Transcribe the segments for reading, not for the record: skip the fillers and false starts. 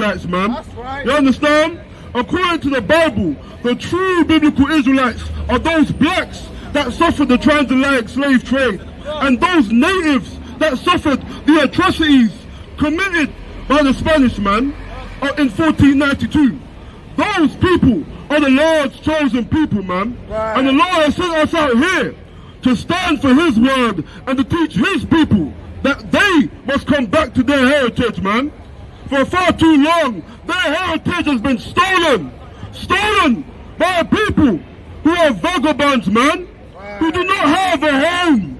Israelites, man. That's right. You understand? According to the Bible, the true biblical Israelites are those blacks that suffered the transatlantic slave trade, and those natives that suffered the atrocities committed by the Spanish man in 1492. Those people are the Lord's chosen people, man. Right. And the Lord has sent us out here to stand for His word and to teach His people that they must come back to their heritage, man. For far too long, their heritage has been stolen by people who are vagabonds, man, who do not have a home.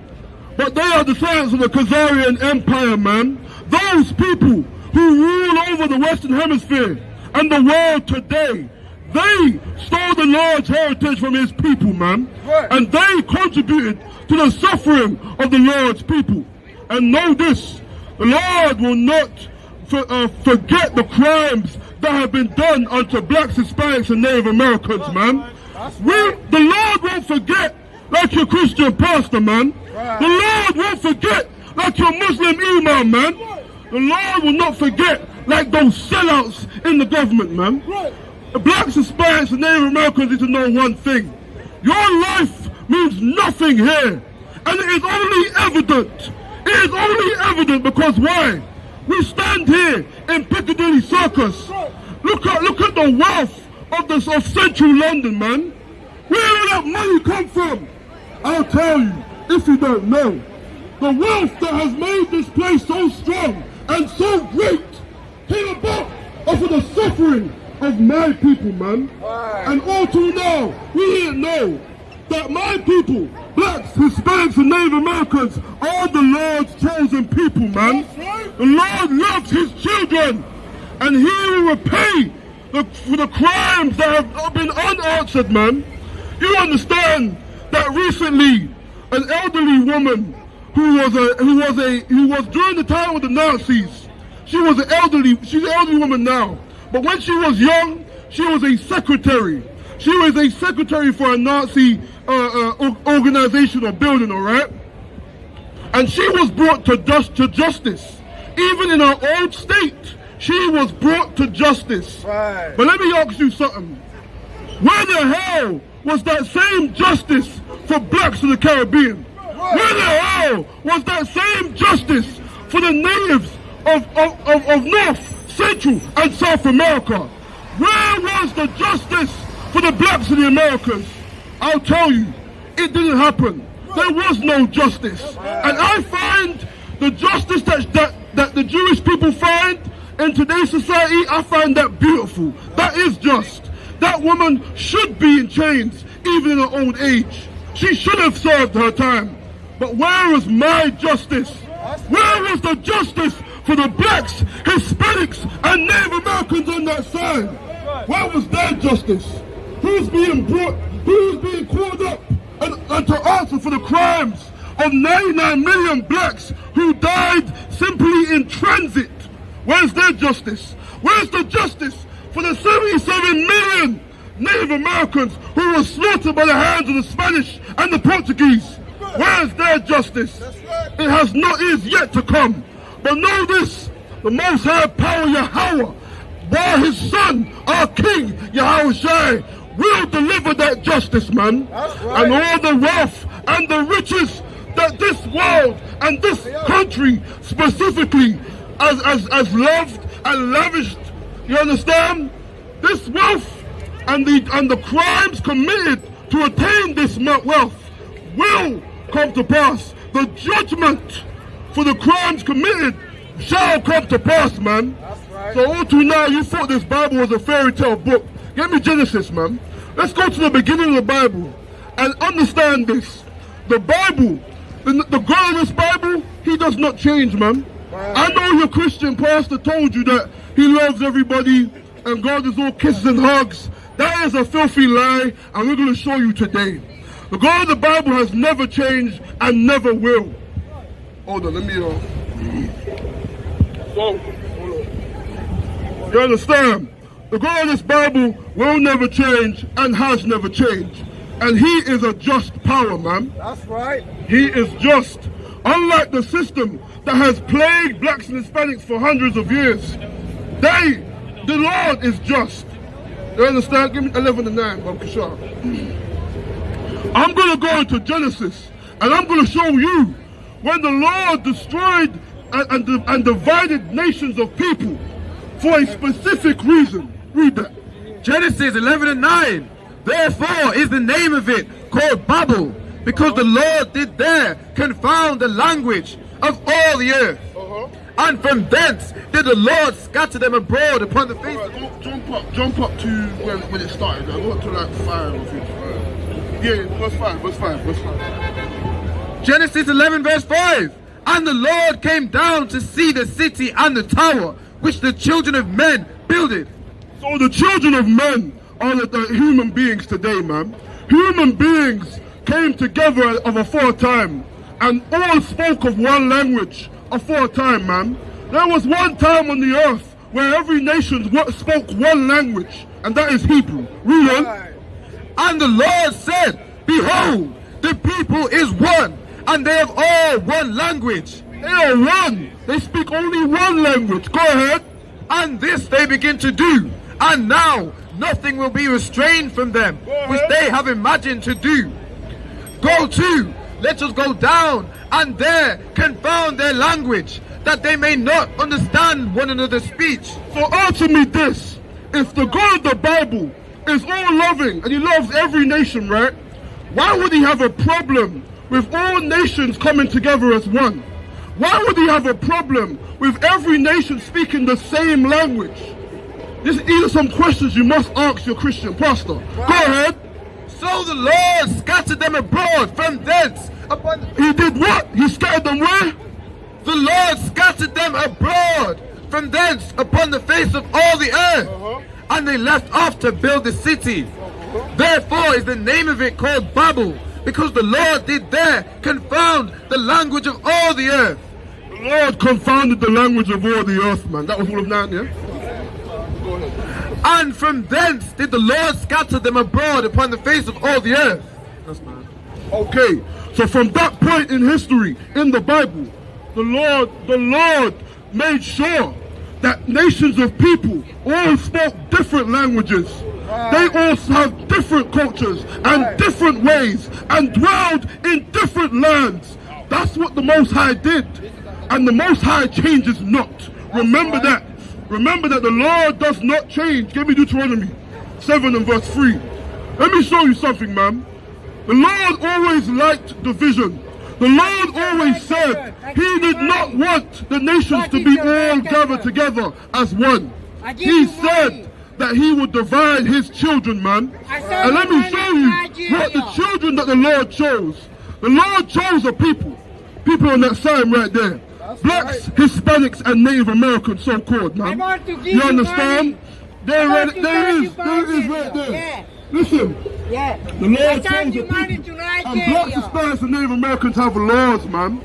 But they are descendants of the Khazarian Empire, man. Those people who rule over the Western Hemisphere and the world today, they stole the Lord's heritage from His people, man. And they contributed to the suffering of the Lord's people. And know this, the Lord will not forget the crimes that have been done unto blacks, Hispanics, and Native Americans, man. The Lord won't forget like your Christian pastor, man. The Lord won't forget like your Muslim imam, man. The Lord will not forget like those sellouts in the government, man. The blacks, Hispanics, and Native Americans need to know one thing. Your life means nothing here. And it is only evident. It is only evident because why? We stand here in Piccadilly Circus. Look at the wealth of central London, man. Where will that money come from? I'll tell you, if you don't know. The wealth that has made this place so strong and so great came about of the suffering of my people, man. And all too now, we here know that my people, blacks, Hispanics, and Native Americans, are the Lord's chosen people, man. The Lord loves His children, and He will repay for the crimes that have been unanswered, man. You understand that recently, an elderly woman who was during the time of the Nazis, she's an elderly woman now, but when she was young, she was a secretary. She was a secretary for a Nazi organization or building, all right? And she was brought to justice. Even in her own state, she was brought to justice. Right. But let me ask you something. Where the hell was that same justice for blacks in the Caribbean? Right. Where the hell was that same justice for the natives of North, Central, and South America? Where was the justice for the blacks and the Americans? I'll tell you, it didn't happen. There was no justice. And I find the justice that the Jewish people find in today's society, I find that beautiful. That is just. That woman should be in chains, even in her old age. She should have served her time. But where was my justice? Where was the justice for the blacks, Hispanics, and Native Americans on that side? Where was their justice? Who's being called up and to answer for the crimes of 99 million blacks who died simply in transit? Where's their justice? Where's the justice for the 77 million Native Americans who were slaughtered by the hands of the Spanish and the Portuguese? Where's their justice? It is yet to come. But know this, the Most High Power Yahweh, by His Son, our King, Yahweh, will deliver that justice, man. Right. And all the wealth and the riches that this world and this country specifically as loved and lavished, you understand? This wealth and the crimes committed to attain this wealth will come to pass. The judgment for the crimes committed shall come to pass, man. Right. So all to now, you thought this Bible was a fairy tale book. Get me Genesis, man. Let's go to the beginning of the Bible and understand this. The Bible, the God of this Bible, He does not change, man. Right. I know your Christian pastor told you that He loves everybody and God is all kisses and hugs. That is a filthy lie, and we're going to show you today. The God of the Bible has never changed and never will. Hold on, let me you understand? The God of this Bible will never change and has never changed. And He is a just power, man. That's right. He is just. Unlike the system that has plagued blacks and Hispanics for hundreds of years, they the Lord is just. You understand? Give me 11 and 9, Bob Kishar. I'm going to go into Genesis, and I'm going to show you when the Lord destroyed and divided nations of people for a specific reason. Read that. Genesis 11 and 9. Therefore is the name of it called Babel, because the Lord did there confound the language of all the earth. And from thence did the Lord scatter them abroad upon the face. Jump up to when it started. I go up to like 5 or 55. Yeah, verse 5. Genesis 11 verse 5. And the Lord came down to see the city and the tower, which the children of men builded. So the children of men are the human beings today, man. Human beings came together of aforetime and all spoke of one language aforetime, man. There was one time on the earth where every nation spoke one language, and that is Hebrew. Read on. And the Lord said, behold, the people is one, and they have all one language. They are one. They speak only one language. Go ahead. And this they begin to do. And now nothing will be restrained from them, which they have imagined to do. Go to, let us go down, and there confound their language, that they may not understand one another's speech. So answer me this. If the God of the Bible is all loving, and he loves every nation, right? Why would he have a problem with all nations coming together as one? Why would he have a problem with every nation speaking the same language? These are some questions you must ask your Christian pastor. Wow. Go ahead. So the Lord scattered them abroad from thence. He did what? He scattered them where? The Lord scattered them abroad from thence upon the face of all the earth. And they left off to build the city. Therefore is the name of it called Babel, because the Lord did there confound the language of all the earth. The Lord confounded the language of all the earth, man. That was all of 9, yeah? And from thence did the Lord scatter them abroad upon the face of all the earth. That's bad. Okay, so from that point in history, in the Bible, the Lord made sure that nations of people all spoke different languages. They all have different cultures and different ways and dwelled in different lands. That's what the Most High did. And the Most High changes not. Remember that. Remember that the Lord does not change. Give me Deuteronomy 7 and verse 3. Let me show you something, man. The Lord always liked division. The Lord always said he did not want the nations to be all gathered together as one. He said that he would divide his children, man. And let me show you what the children that the Lord chose. The Lord chose a people. People on that sign right there. Blacks, Hispanics, and Native Americans, so-called, man. You understand? There it is right there. Yeah. Listen, the Lord chose a people. And blacks, Hispanics, and Native Americans have laws, man.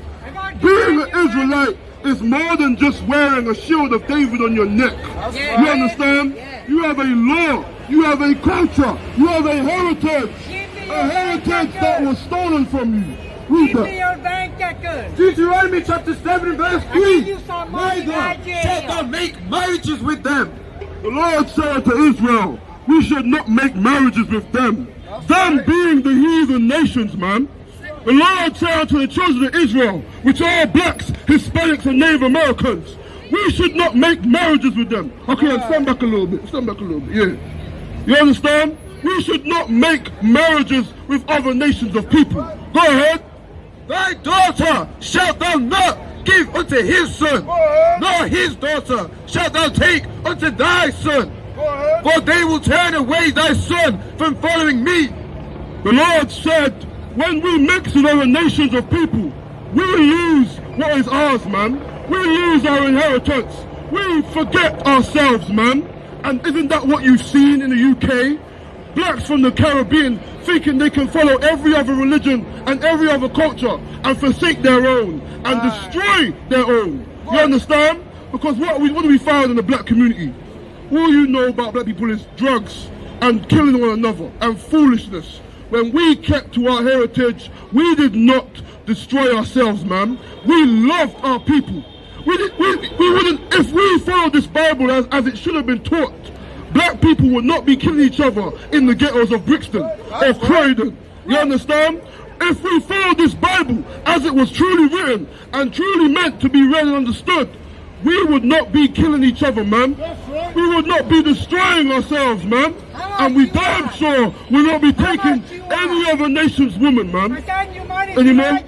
Being an Israelite is more than just wearing a shield of David on your neck. You understand? You have a law. You have a culture. You have a heritage. A heritage that was stolen from you. Read that. Deuteronomy chapter 7 verse 3. Neither shalt thou make marriages with them. The Lord said to Israel, we should not make marriages with them. Them being the heathen nations, man. The Lord said unto the children of Israel, which are blacks, Hispanics, and Native Americans, we should not make marriages with them. Okay, stand back a little bit. Stand back a little bit, yeah. You understand? We should not make marriages with other nations of people. Go ahead. Thy daughter shalt thou not give unto his son, nor his daughter shalt thou take unto thy son. For they will turn away thy son from following me. The Lord said, when we mix with other nations of people, we lose what is ours, man. We lose our inheritance. We forget ourselves, man. And isn't that what you've seen in the UK? Blacks from the Caribbean thinking they can follow every other religion and every other culture and forsake their own and destroy their own. You understand? Because what do we find in the black community? All you know about black people is drugs and killing one another and foolishness. When we kept to our heritage, we did not destroy ourselves, man. We loved our people. we wouldn't, if we followed this Bible as it should have been taught, black people would not be killing each other in the ghettos of Brixton or Croydon. You understand? If we followed this Bible as it was truly written and truly meant to be read and understood, we would not be killing each other, man. We would not be destroying ourselves, man. And we damn sure will not be taking any other nation's woman, man. Anymore?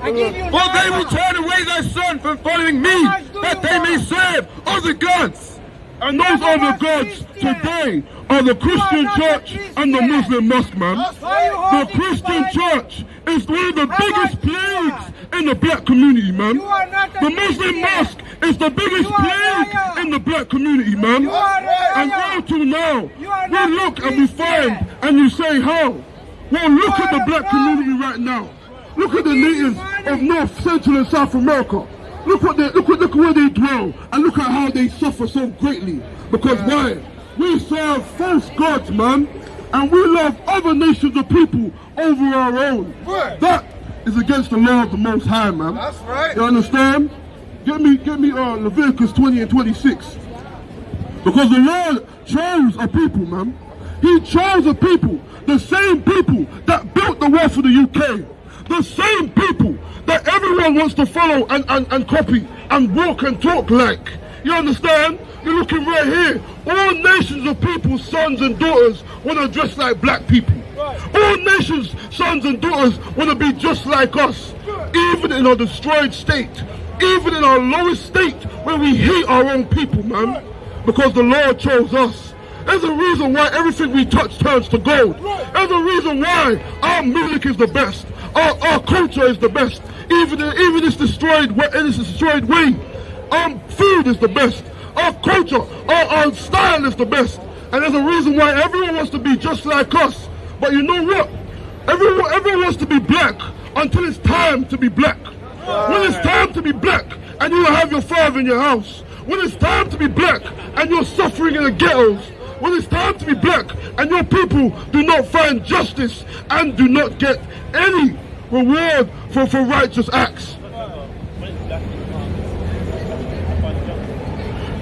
For they will turn away thy son from following me, that they may serve other gods. And those other gods today are the Christian church and the Muslim mosque, man. The Christian church is one of the biggest plagues in the black community, man. The Muslim mosque is the biggest plague in the black community, man. And up to now, we look and we find, and you say how? Well, look at the black community right now. Look at the natives of North, Central and South America. Look where they dwell, and look at how they suffer so greatly. Because why? We serve false gods, man, and we love other nations of people over our own. That is against the law of the Most High, man. That's right. You understand? Get me Leviticus 20 and 26. Because the Lord chose a people, man. He chose a people, the same people that built the wall for the UK. The same people that everyone wants to follow and copy and walk and talk like. You understand? You're looking right here. All nations of people, sons and daughters, want to dress like black people. All nations, sons and daughters, want to be just like us. Even in our destroyed state. Even in our lowest state, where we hate our own people, man. Because the Lord chose us. There's a reason why everything we touch turns to gold. There's a reason why our music is the best. Our culture is the best. Even in this destroyed way, food is the best. Our culture, our style is the best. And there's a reason why everyone wants to be just like us. But you know what? Everyone wants to be black until it's time to be black. When it's time to be black and you have your father in your house. When it's time to be black and you're suffering in the ghettos. When it's time to be black and your people do not find justice and do not get any reward for righteous acts.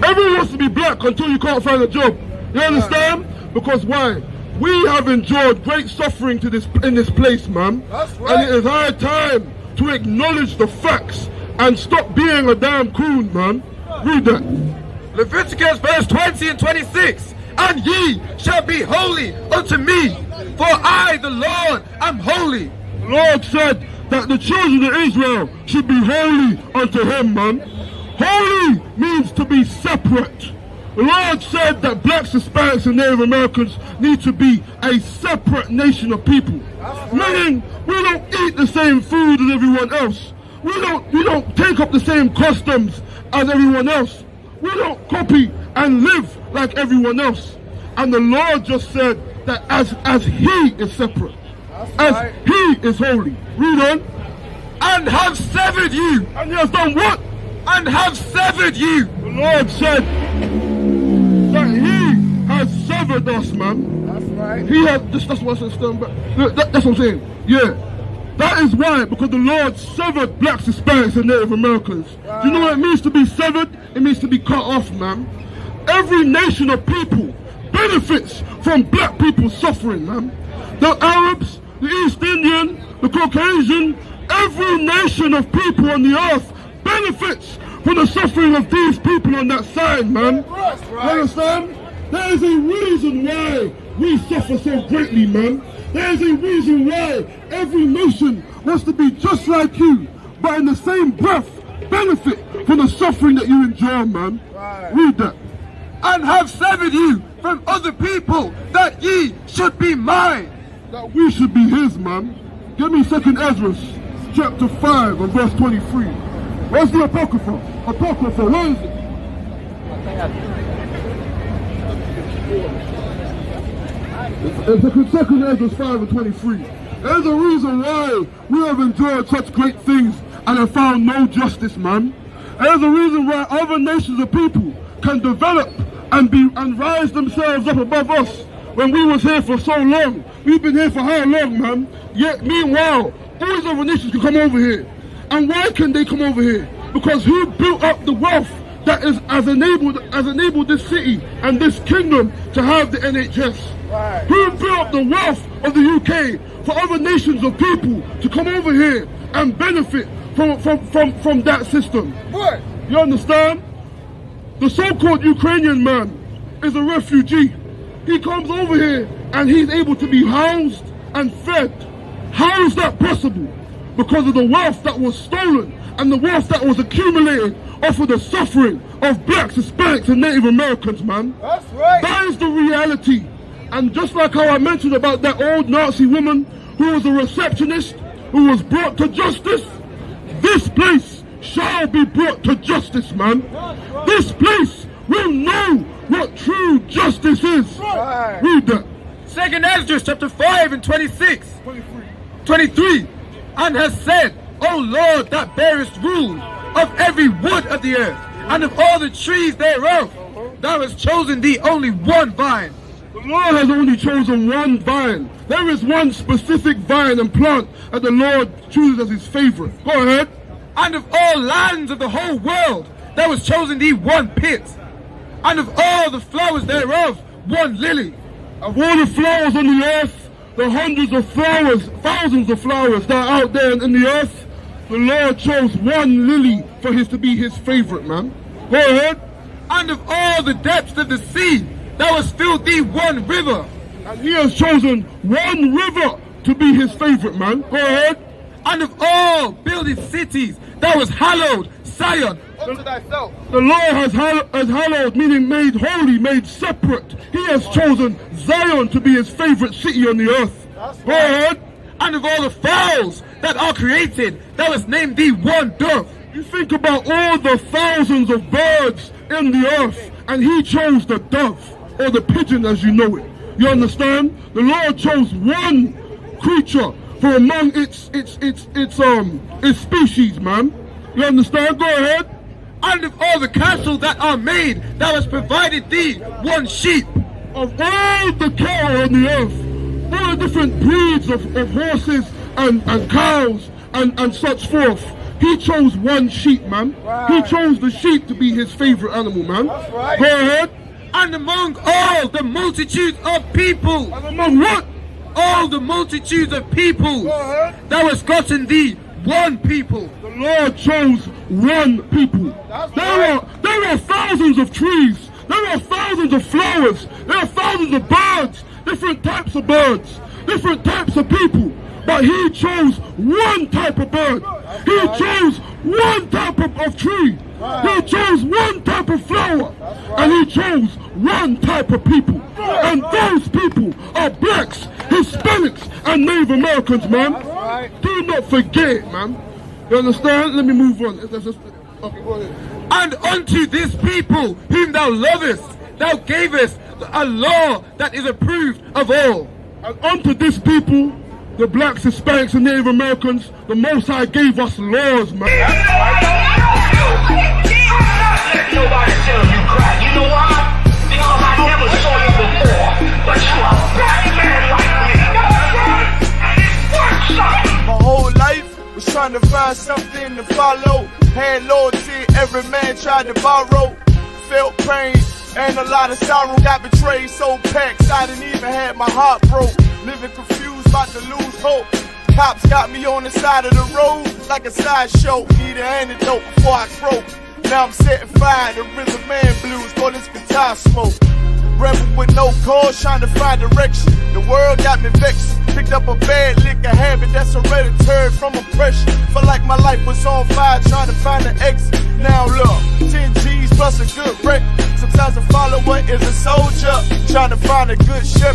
Everyone wants to be black until you can't find a job. You understand? Because why? We have endured great suffering in this place, man. That's right. And it is high time to acknowledge the facts and stop being a damn coon, man. Read that. Leviticus verse 20 and 26. And ye shall be holy unto me, for I, the Lord, am holy. The Lord said that the children of Israel should be holy unto him, man. Holy means to be separate. The Lord said that blacks, Hispanics and Native Americans need to be a separate nation of people. Meaning, we don't eat the same food as everyone else. We don't take up the same customs as everyone else. We don't copy and live like everyone else. And the Lord just said that as he is separate, as he is holy. Read on. And have severed you. And he has done what? And have severed you. The Lord said that he has severed us, man. That's right. He has, that's what I'm saying. That's what I'm saying. Yeah. That is why, because the Lord severed blacks, Hispanics and Native Americans. Do you know what it means to be severed? It means to be cut off, man. Every nation of people benefits from black people suffering, man. The Arabs, the East Indian, the Caucasian, every nation of people on the earth benefits from the suffering of these people on that side, man. That's right. You understand? There is a reason why we suffer so greatly, man. There is a reason why every nation wants to be just like you, but in the same breath benefit from the suffering that you endure, man. Right. Read that. And have severed you from other people, that ye should be mine. That we should be his, man. Give me 2nd Ezra, chapter 5 and verse 23. Where's the Apocrypha? Apocrypha, where is it? It's 2nd Ezra 5 and 23. There's a reason why we have enjoyed such great things and have found no justice, man. There's a reason why other nations of people can develop and rise themselves up above us when we was here for so long. We've been here for how long, man? Yet, meanwhile, all these other nations can come over here. And why can they come over here? Because who built up the wealth that has enabled this city and this kingdom to have the NHS? Who built up the wealth of the UK for other nations of people to come over here and benefit from that system? You understand? The so-called Ukrainian man is a refugee. He comes over here and he's able to be housed and fed. How is that possible? Because of the wealth that was stolen and the wealth that was accumulated off of the suffering of blacks, Hispanics and Native Americans, man. That's right. That is the reality. And just like how I mentioned about that old Nazi woman who was a receptionist, who was brought to justice, this place shall be brought to justice, man. This place will know what true justice is. Right. Read that. 2nd Esdras chapter 5 and 26. 23. And has said, O Lord, that bearest rule of every wood of the earth, and of all the trees thereof, thou hast chosen thee only one vine. The Lord has only chosen one vine. There is one specific vine and plant that the Lord chooses as his favorite. Go ahead. And of all lands of the whole world, thou hast chosen thee one pit. And of all the flowers thereof, one lily. Of all the flowers on the earth, the hundreds of flowers, thousands of flowers that are out there in the earth, the Lord chose one lily for his to be his favorite, man. Go ahead. And of all the depths of the sea, thou hast filled thee one river. And he has chosen one river to be his favorite, man. Go ahead. And of all builded cities, thou hast hallowed Zion Unto thyself. The Lord has hallowed, meaning made holy, made separate. He has chosen Zion to be his favorite city on the earth. Go ahead. And of all the fowls that are created, thou hast named thee one dove. You think about all the thousands of birds in the earth, and he chose the dove, or the pigeon as you know it. You understand? The Lord chose one creature for among its species, man. You understand? Go ahead. And of all the cattle that are made, thou hast provided thee one sheep. Of all the cattle on the earth, all the different breeds of horses and cows and such forth, he chose one sheep, man. Right. He chose the sheep to be his favorite animal, man. That's right. Go ahead. And among all the multitudes of people, And among what? all the multitudes of people, Go ahead. thou hast gotten thee one people. The Lord chose one people. That's There are thousands of trees. There are thousands of flowers. There are thousands of birds. Different types of birds. Different types of people. But he chose one type of bird. He chose one type of tree. He chose one type of flower. And he chose one type of people. And those people are blacks, Hispanics, and Native Americans, man. Right. Do not forget it, man. You understand? Let me move on. Okay, go ahead. And unto this people whom thou lovest, thou gavest a law that is approved of all. And unto this people, the blacks, Hispanics, and Native Americans, the Most High gave us laws, man. Nobody tell you crack. You know why? Because I never saw you before. But you are a black man like me. And it's worth something. My whole life was trying to find something to follow. Had loyalty, every man tried to borrow. Felt pain and a lot of sorrow. Got betrayed, so packed, I didn't even have my heart broke. Living confused, about to lose hope. Cops got me on the side of the road like a sideshow. Need an antidote before I croak. Now I'm setting fire to rhythm man blues, call this guitar smoke. Rebel with no cause, trying to find direction. The world got me vexed. Picked up a bad liquor habit that's hereditary from oppression. Felt like my life was on fire, trying to find an exit. Now look, 10 G's plus a good wreck. Sometimes a follower is a soldier, trying to find a good ship.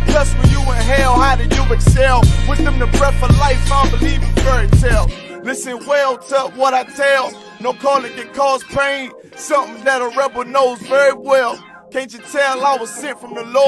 Plus when you in hell, how do you excel? With them the breath of life, I don't believe in fairy tale. Listen well to what I tell. No calling can cause pain. Something that a rebel knows very well. Can't you tell I was sent from the Lord?